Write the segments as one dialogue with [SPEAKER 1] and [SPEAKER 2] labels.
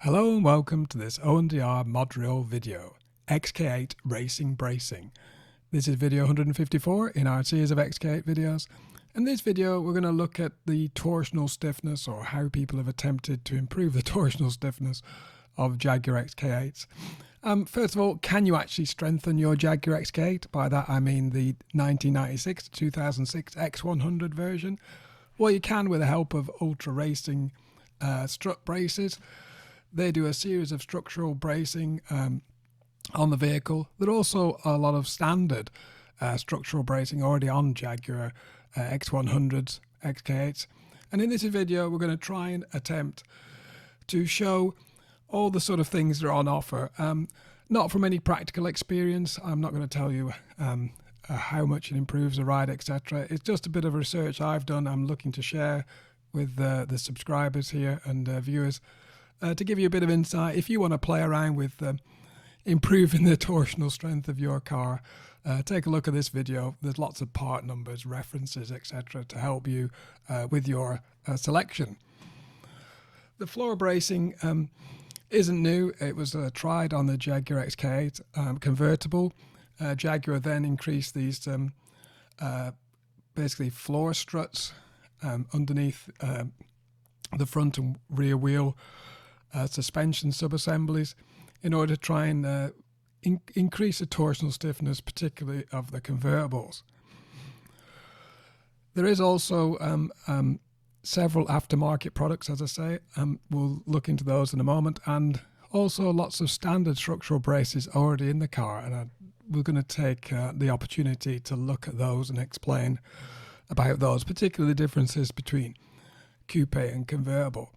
[SPEAKER 1] Hello and welcome to this ONDR Modurol video, XK8 Racing Bracing. This is video 154 in our series of XK8 videos. In this video we're going to look at the torsional stiffness, or how people have attempted to improve the torsional stiffness of Jaguar XK8s. First of all, can you actually strengthen your Jaguar XK8? By that I mean the 1996 to 2006 X100 version. Well, you can with the help of ultra racing strut braces. They do a series of structural bracing on the vehicle. There are also a lot of standard structural bracing already on Jaguar X100s, XK8s. And in this video, we're going to try and attempt to show all the sort of things that are on offer. Not from any practical experience. I'm not going to tell you how much it improves the ride, etc. It's just a bit of research I've done. I'm looking to share with the subscribers here and viewers. To give you a bit of insight, if you want to play around with improving the torsional strength of your car, take a look at this video. There's lots of part numbers, references, etc. to help you with your selection. The floor bracing isn't new. It was tried on the Jaguar XK8 convertible. Jaguar then increased these basically floor struts underneath the front and rear wheel suspension sub-assemblies in order to try and increase the torsional stiffness, particularly of the convertibles. There is also several aftermarket products, as I say. We'll look into those in a moment, and also lots of standard structural braces already in the car, and we're going to take the opportunity to look at those and explain about those, particularly the differences between coupe and convertible.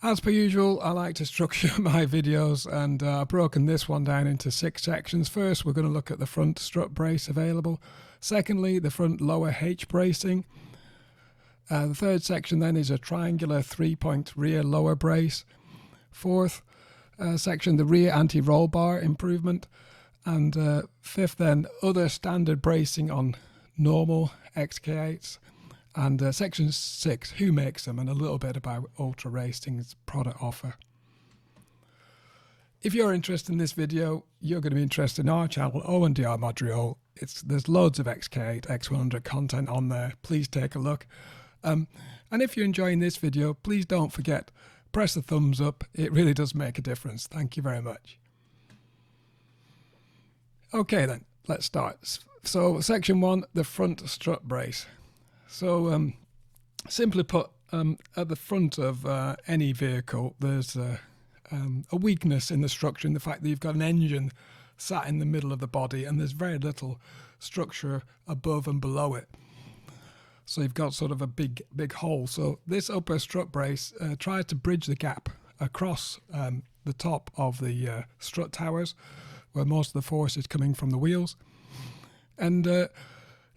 [SPEAKER 1] As per usual, I like to structure my videos, and I've broken this one down into 6 sections. First, we're going to look at the front strut brace available. Secondly, the front lower H bracing. The third section then is a triangular 3-point rear lower brace. Fourth section, the rear anti-roll bar improvement. And fifth then, other standard bracing on normal XK8s. And section 6, who makes them, and a little bit about ultra racing's product offer. If you're interested in this video, you're going to be interested in our channel, ONDR Modurol. There's loads of XK8, X100 content on there. Please take a look. And if you're enjoying this video, please don't forget, press the thumbs up. It really does make a difference. Thank you very much. Okay then, let's start. So section 1, the front strut brace. So simply put, at the front of any vehicle, there's a weakness in the structure, in the fact that you've got an engine sat in the middle of the body and there's very little structure above and below it. So you've got sort of a big hole. So this upper strut brace tries to bridge the gap across the top of the strut towers, where most of the force is coming from the wheels. And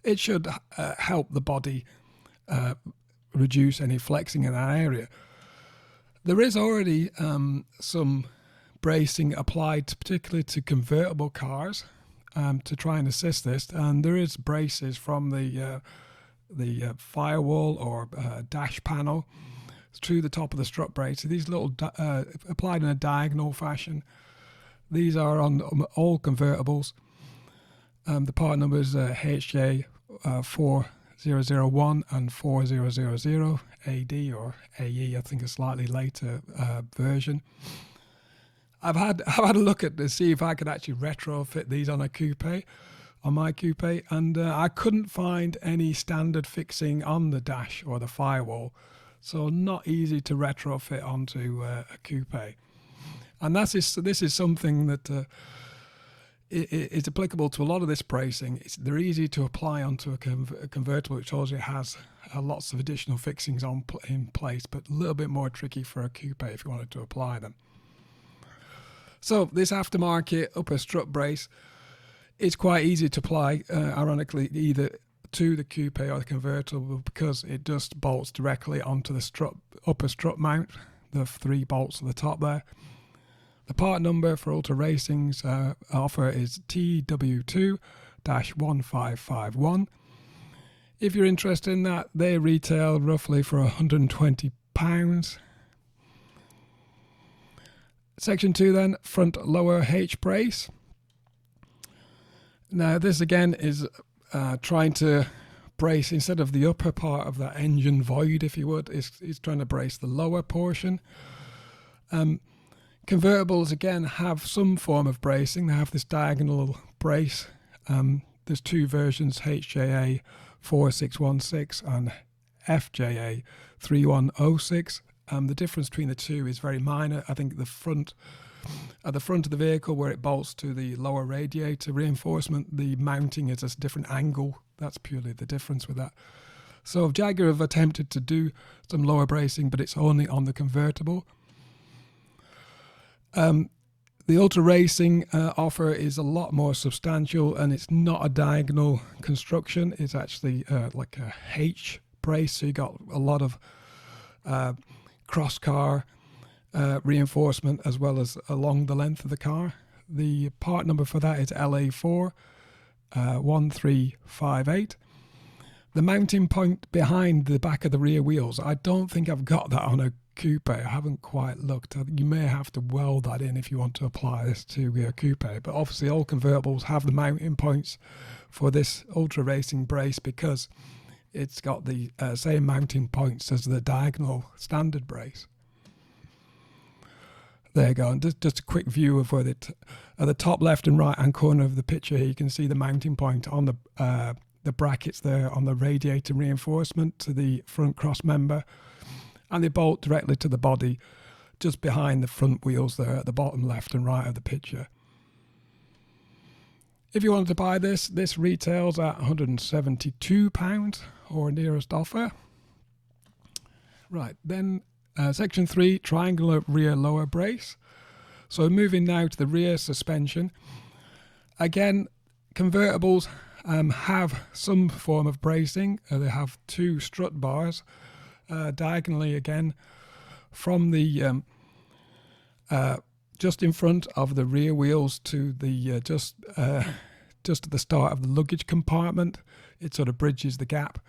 [SPEAKER 1] it should help the body reduce any flexing in that area. There is already some bracing applied particularly to convertible cars to try and assist this, and there is braces from the firewall or dash panel to the top of the strut brace. So these little applied in a diagonal fashion. These are on all convertibles. The part numbers are HJ 4001 and 4000 AD or AE, I think a slightly later version. I've had a look at to see if I could actually retrofit these on a coupe, on my coupe, and I couldn't find any standard fixing on the dash or the firewall, so not easy to retrofit onto a coupe. And this is something that it's applicable to a lot of this bracing. They're easy to apply onto a convertible, which also has lots of additional fixings in place, but a little bit more tricky for a coupe if you wanted to apply them. So this aftermarket upper strut brace is quite easy to apply, ironically, either to the coupe or the convertible, because it just bolts directly onto the upper strut mount, the 3 bolts at the top there. The part number for Ultra Racing's offer is TW2-1551. If you're interested in that, they retail roughly for £120. Section 2 then, front lower H brace. Now this again is trying to brace, instead of the upper part of that engine void, if you would, is trying to brace the lower portion. Convertibles again have some form of bracing. They have this diagonal brace. There's two versions, HJA 4616 and FJA 3106. The difference between the two is very minor. I think at the front of the vehicle, where it bolts to the lower radiator reinforcement, the mounting is a different angle. That's purely the difference with that. So Jaguar have attempted to do some lower bracing, but it's only on the convertible. The Ultra Racing offer is a lot more substantial, and it's not a diagonal construction. It's actually like a H brace, so you got a lot of cross car reinforcement as well as along the length of the car. The part number for that is LA4 1358. The mounting point behind the back of the rear wheels, I don't think I've got that on a coupe. I haven't quite looked. You may have to weld that in if you want to apply this to a coupe, but obviously all convertibles have the mounting points for this Ultra Racing brace because it's got the same mounting points as the diagonal standard brace. There you go. And just a quick view of where at the top left and right hand corner of the picture here, you can see the mounting point on the brackets there on the radiator reinforcement to the front cross member, and they bolt directly to the body just behind the front wheels there at the bottom left and right of the picture. If you wanted to buy this retails at £172 or nearest offer. Right, then section 3, triangular rear lower brace. So moving now to the rear suspension. Again, convertibles have some form of bracing. They have two strut bars diagonally again from the just in front of the rear wheels to the just at the start of the luggage compartment. It sort of bridges the gap.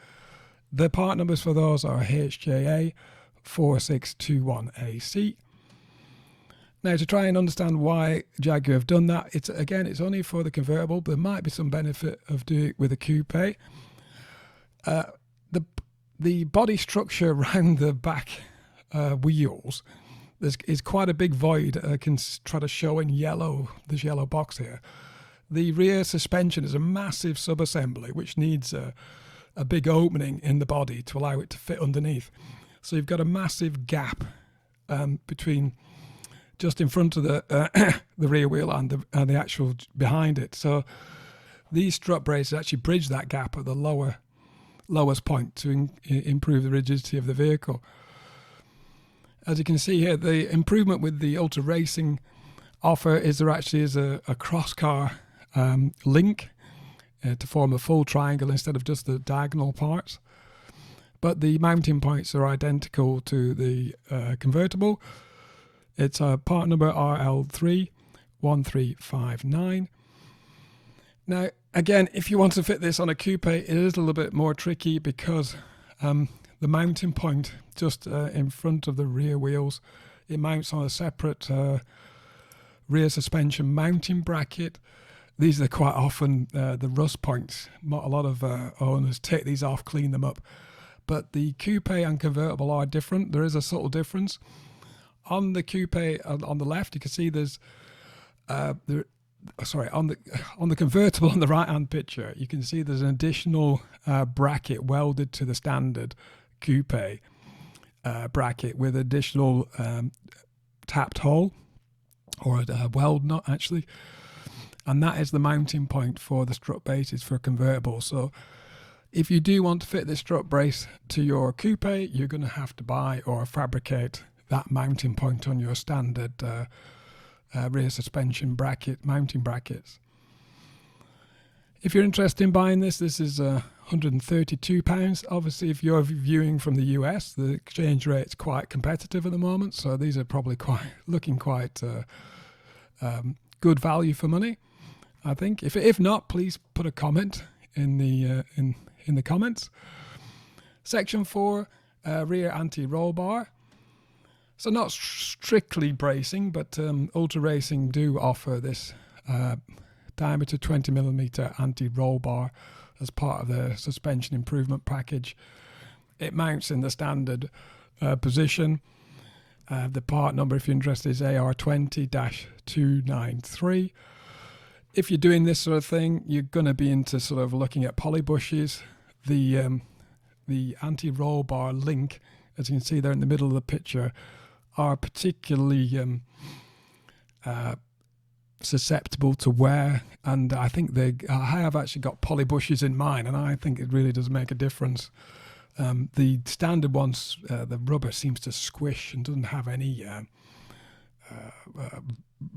[SPEAKER 1] The part numbers for those are HJA 4621AC. Now, to try and understand why Jaguar have done that, it's only for the convertible, but there might be some benefit of doing it with a coupe. The body structure around the back wheels, is quite a big void. I can try to show in yellow, this yellow box here. The rear suspension is a massive subassembly which needs a big opening in the body to allow it to fit underneath. So you've got a massive gap between just in front of the rear wheel and the actual behind it. So these strut braces actually bridge that gap at the lowest point to improve the rigidity of the vehicle. As you can see here, the improvement with the Ultra Racing offer is there actually is a cross-car link to form a full triangle instead of just the diagonal parts. But the mounting points are identical to the convertible. It's part number RL31359. Now, again, if you want to fit this on a coupe, it is a little bit more tricky because the mounting point just in front of the rear wheels, it mounts on a separate rear suspension mounting bracket. These are quite often the rust points. A lot of owners take these off, clean them up. But the coupe and convertible are different. There is a subtle difference. On the coupe, on the left, you can see there's on the convertible on the right-hand picture, you can see there's an additional bracket welded to the standard coupe bracket with additional tapped hole, or a weld nut actually, and that is the mounting point for the strut bases for convertible. So if you do want to fit this strut brace to your coupe, you're going to have to buy or fabricate that mounting point on your standard rear suspension bracket mounting brackets. If you're interested in buying this is £132. Obviously, if you're viewing from the US, the exchange rate's quite competitive at the moment, so these are probably looking quite good value for money, I think. If not, please put a comment in the comments. Section 4, rear anti-roll bar. So not strictly bracing, but Ultra Racing do offer this diameter 20mm anti-roll bar as part of the suspension improvement package. It mounts in the standard position. The part number, if you're interested, is AR20-293. If you're doing this sort of thing, you're going to be into sort of looking at poly bushes. The anti-roll bar link, as you can see there in the middle of the picture, are particularly susceptible to wear, and I think I have actually got poly bushes in mine, and I think it really does make a difference. The standard ones, the rubber seems to squish and doesn't have any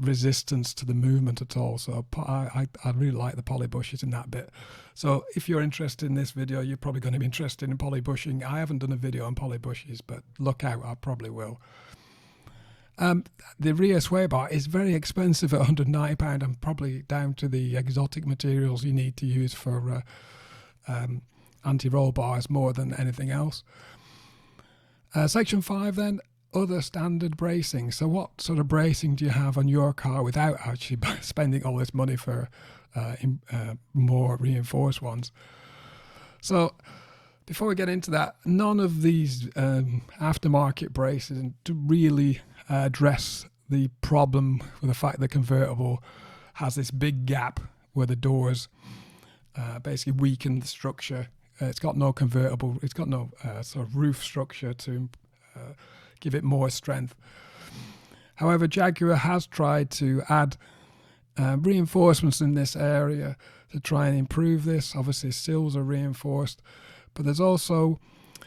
[SPEAKER 1] resistance to the movement at all, so I really like the poly bushes in that bit. So if you're interested in this video, you're probably going to be interested in poly bushing. I haven't done a video on poly bushes, but look out, I probably will. The rear sway bar is very expensive at £190, and probably down to the exotic materials you need to use for anti-roll bars more than anything else. Section 5 then, other standard bracing. So what sort of bracing do you have on your car without actually spending all this money for more reinforced ones? So before we get into that, none of these aftermarket braces really address the problem with the fact the convertible has this big gap where the doors basically weaken the structure. It's got no convertible, it's got no sort of roof structure to give it more strength. However, Jaguar has tried to add reinforcements in this area to try and improve this. Obviously, sills are reinforced, but there's also,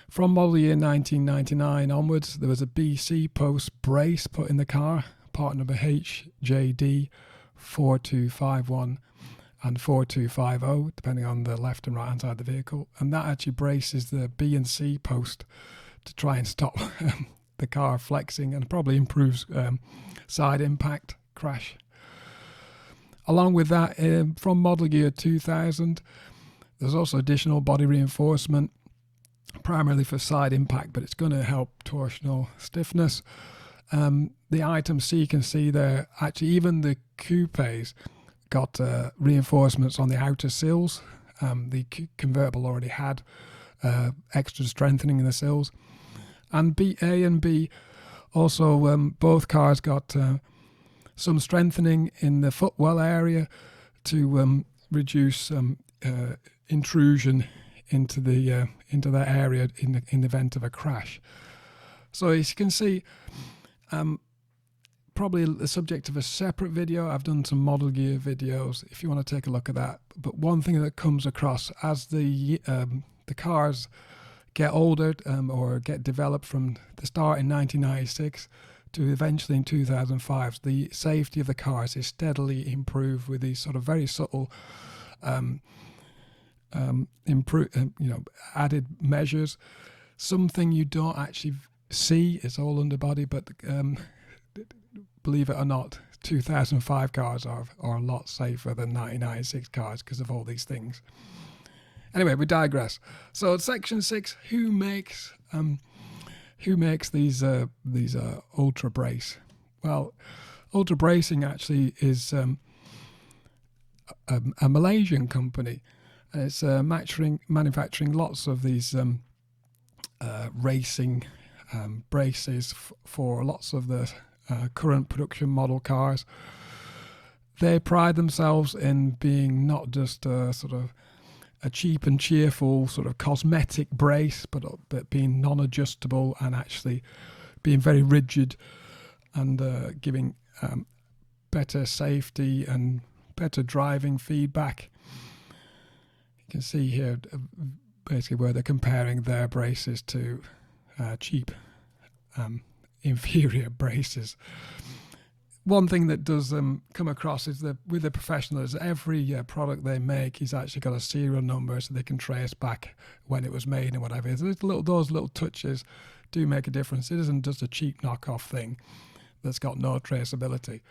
[SPEAKER 1] from model year 1999 onwards, there was a BC post brace put in the car, part number HJD 4251 and 4250, depending on the left and right hand side of the vehicle, and that actually braces the B and C post to try and stop the car flexing, and probably improves side impact crash. Along with that, from model year 2000, there's also additional body reinforcement, primarily for side impact, but it's going to help torsional stiffness. The items C you can see there, actually even the coupes got reinforcements on the outer sills. The convertible already had extra strengthening in the sills. And A and B also, both cars got some strengthening in the footwell area to reduce intrusion into that area in the event of a crash. So as you can see, probably the subject of a separate video. I've done some model year videos if you want to take a look at that. But one thing that comes across as the cars get older or get developed from the start in 1996 to eventually in 2005, the safety of the cars is steadily improved with these sort of very subtle added measures. Something you don't actually see, it's all underbody, but believe it or not, 2005 cars are a lot safer than 1996 cars because of all these things. Anyway, we digress. So section 6, who makes these ultra brace? Well, ultra bracing actually is a Malaysian company. It's manufacturing lots of these racing braces for lots of the current production model cars. They pride themselves in being not just sort of a cheap and cheerful sort of cosmetic brace, but being non-adjustable and actually being very rigid and giving better safety and better driving feedback. You can see here basically where they're comparing their braces to cheap inferior braces. One thing that does come across is that with the professionals, every product they make is actually got a serial number so they can trace back when it was made and whatever. So those little touches do make a difference. It isn't just a cheap knockoff thing that's got no traceability.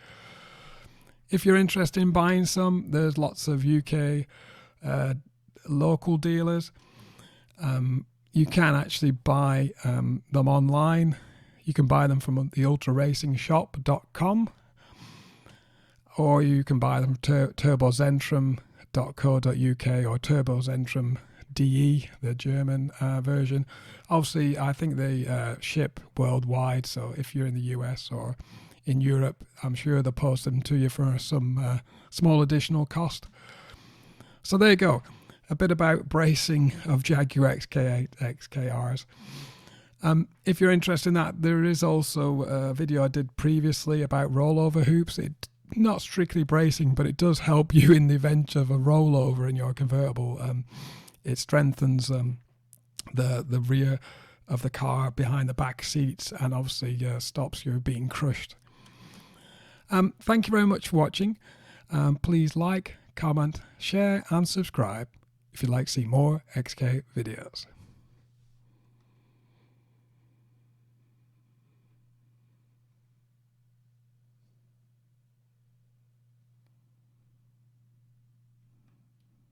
[SPEAKER 1] If you're interested in buying some, there's lots of UK local dealers. You can actually buy them online. You can buy them from the ultraracingshop.com, or you can buy them from turbozentrum.co.uk or Turbozentrum DE, the German version. Obviously, I think they ship worldwide, so if you're in the US or in Europe, I'm sure they'll post them to you for some small additional cost. So there you go, a bit about bracing of Jaguar XK8 XKRs. If you're interested in that, there is also a video I did previously about rollover hoops. It's not strictly bracing, but it does help you in the event of a rollover in your convertible. It strengthens the rear of the car behind the back seats, and obviously stops you being crushed. Thank you very much for watching. Please like, comment, share and subscribe if you'd like to see more XK videos.